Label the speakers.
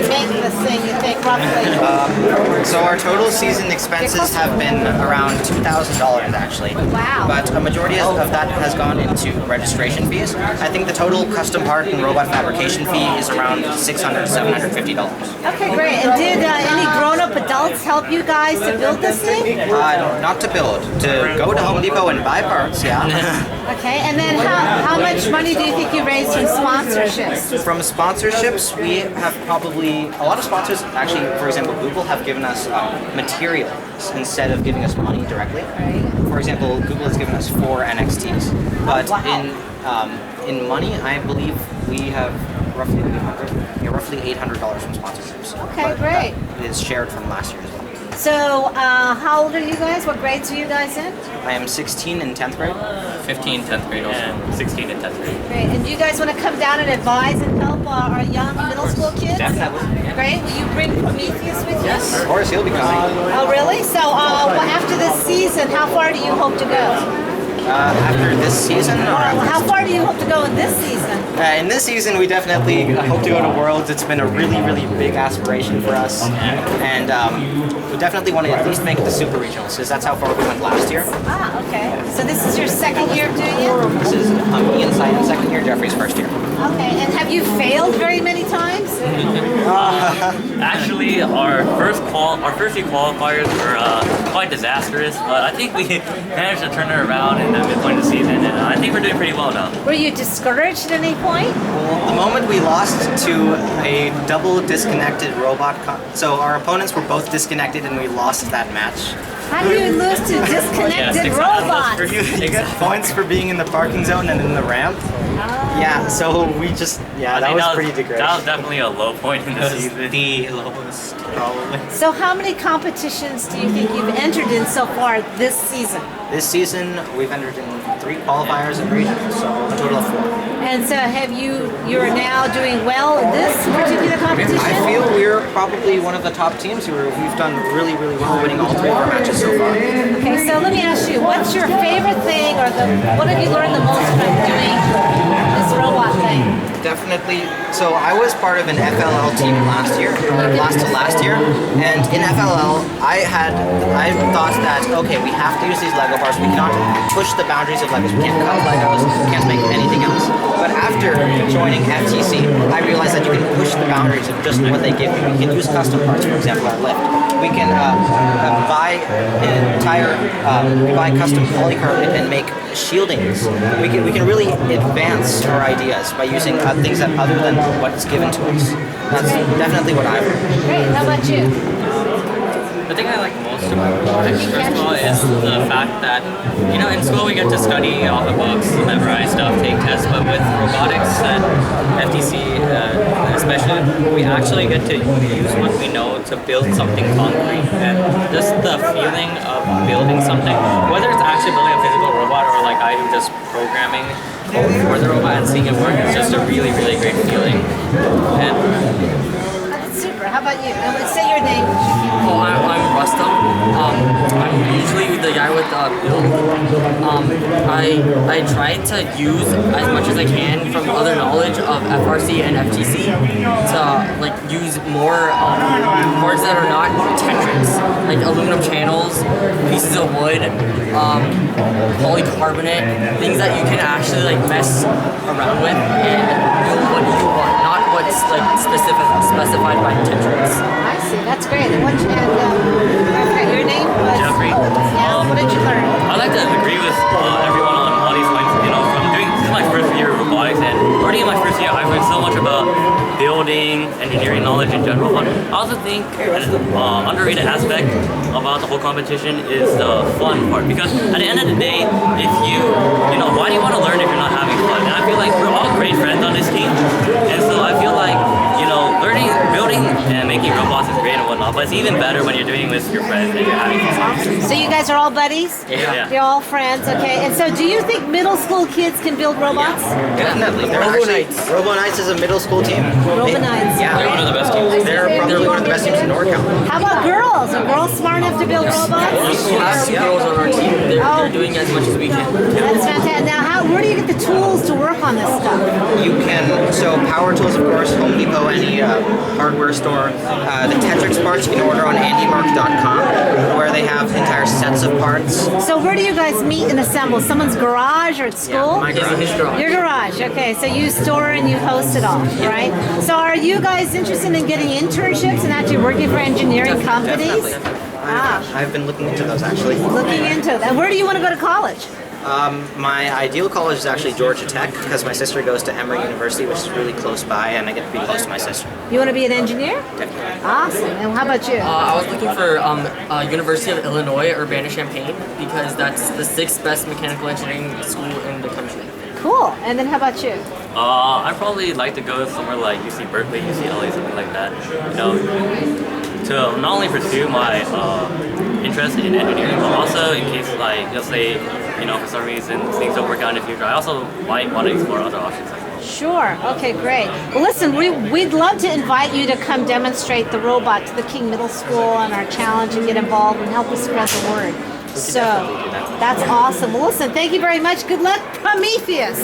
Speaker 1: make this thing, you think, roughly?
Speaker 2: So our total season expenses have been around $2,000 actually.
Speaker 1: Wow.
Speaker 2: But a majority of that has gone into registration fees. I think the total custom part and robot fabrication fee is around $600, $750.
Speaker 1: Okay, great. And did any grown-up adults help you guys to build this thing?
Speaker 2: Not to build, to go to Home Depot and buy parts, yeah.
Speaker 1: Okay, and then how much money do you think you raised from sponsorships?
Speaker 2: From sponsorships, we have probably, a lot of sponsors, actually, for example, Google have given us materials instead of giving us money directly. For example, Google has given us 4 NXTs. But in money, I believe we have roughly $800 from sponsorships.
Speaker 1: Okay,
Speaker 2: but
Speaker 1: great.
Speaker 2: It is shared from last year as well.
Speaker 1: So, how old are you guys? What grades are you guys in?
Speaker 2: I am 16 in 10th grade.
Speaker 3: 15, 10th grade also. And 16 in 10th grade.
Speaker 1: Great. And do you guys want to come down and advise and help our young middle school kids?
Speaker 2: Definitely.
Speaker 1: Great. Will you bring Prometheus with you?
Speaker 2: Yes, of course, he'll be coming.
Speaker 1: Oh, really? So, after this season, how far do you hope to go?
Speaker 2: After this season? Or
Speaker 1: How far do you hope to go in this season?
Speaker 2: in this season, we definitely hope to go to Worlds. It's been a really, really big aspiration for us. And we definitely want to at least make it to Super Regionals, because that's how far we went last year.
Speaker 1: Ah, okay. So this is your second year of doing it?
Speaker 2: This is Ian's second year, Jeffrey's first year.
Speaker 1: Okay, and have you failed very many times?
Speaker 3: Actually, our first few qualifiers were quite disastrous, but I think we managed to turn it around in the midpoint of the season, and I think we're doing pretty well now.
Speaker 1: Were you discouraged at any point?
Speaker 2: Well, the moment we lost to a double disconnected robot, so our opponents were both disconnected and we lost that match.
Speaker 1: How do you lose to disconnected robots?
Speaker 2: You get points for being in the parking zone and in the ramp. Yeah, so we just, that was pretty degrading.
Speaker 3: That was definitely a low point in the season.
Speaker 2: The lowest, probably.
Speaker 1: So how many competitions do you think you've entered in so far this season?
Speaker 2: This season, we've entered in 3 qualifiers and regionals, so a total of 4.
Speaker 1: And so you're now doing well in this particular competition?
Speaker 2: I feel we're probably one of the top teams here. We've done really, really well winning all 3 of our matches so far.
Speaker 1: Okay, so let me ask you, what's your favorite thing, or what have you learned the most from doing this robot thing?
Speaker 2: Definitely. So I was part of an FLL team last year, and in FLL, I thought that, okay, we have to use these Lego parts. We cannot push the boundaries of Legos. We can't cut Legos. We can't make anything else. But after joining FTC, I realized that you can push the boundaries of just what they give you. We can use custom parts, for example, our lift. We can buy custom polycarbonate and make shieldings. We can really advance our ideas by using things that other than what's given to us. That's definitely what I learned.
Speaker 1: Great, how about you?
Speaker 3: The thing I like most about robotics, first of all, is the fact that, in school we get to study all the books, memorize stuff, take tests, but with robotics and FTC especially, we actually get to use what we know to build something concrete. And just the feeling of building something, whether it's actually building a physical robot or like I do just programming code for the robot and seeing it work, it's just a really, really great feeling. And
Speaker 1: That's super. How about you? And let's say your name.
Speaker 4: Oh, I'm Rustam. I'm usually the guy with the build. I try to use as much as I can from other knowledge of FRC and FTC to use more parts that are not Tetris, like aluminum channels, pieces of wood, polycarbonate, things that you can actually mess around with and build what you want, not what's specified by Tetris.
Speaker 1: I see. That's great. And your name was?
Speaker 3: Jeffrey.
Speaker 1: Yeah. What did you learn?
Speaker 3: I'd like to agree with everyone on all these points. From doing this is my first year of robotics, and already in my first year, I've learned so much about building, engineering knowledge in general. But I also think an underrated aspect about the whole competition is the fun part. Because at the end of the day, if why do you want to learn if you're not having fun? And I feel like we're all great friends on this team, and so I feel like learning, building, and making robots is great and whatnot, but it's even better when you're doing it with your friends and you're having fun.
Speaker 1: So you guys are all buddies?
Speaker 3: Yeah.
Speaker 1: You're all friends, okay. And so do you think middle school kids can build robots?
Speaker 2: Definitely. Robo-Knights is a middle school team.
Speaker 1: Robo-Knights.
Speaker 2: Yeah, they're one of the best teams. They're probably one of the best teams in NorCal.
Speaker 1: How about girls? Are girls smart enough to build robots?
Speaker 4: girls on our team. They're doing as much as we can.
Speaker 1: That's fantastic. Now, where do you get the tools to work on this stuff?
Speaker 2: You can, so power tools, of course, Home Depot, any hardware store. The Tetrix parts you can order on andymark.com, where they have entire sets of parts.
Speaker 1: So where do you guys meet and assemble? Someone's garage or at school?
Speaker 2: My garage.
Speaker 4: His garage.
Speaker 1: Your garage, okay. So you store and you host it all, right? So are you guys interested in getting internships and actually working for engineering companies?
Speaker 2: I've been looking into those, actually.
Speaker 1: Looking into that. Where do you want to go to college?
Speaker 2: My ideal college is actually Georgia Tech, because my sister goes to Emory University, which is really close by, and I get to be close to my sister.
Speaker 1: You want to be an engineer?
Speaker 2: Definitely.
Speaker 1: Awesome. And how about you?
Speaker 4: I was looking for University of Illinois, Urbana-Champaign, because that's the 6th best mechanical engineering school in the country.
Speaker 1: Cool. And then how about you?
Speaker 3: I'd probably like to go somewhere like UC Berkeley, UCLA, something like that. You know, to not only pursue my interest in engineering, but also in case, like, let's say, you know, for some reason things don't work out in the future, I also might want to explore other options as well.
Speaker 1: Sure. Okay, great. Well, listen, we'd love to invite you to come demonstrate the robot to the King Middle School and our challenge and get involved and help us spread the word. So, that's awesome. Well, listen, thank you very much. Good luck, Prometheus.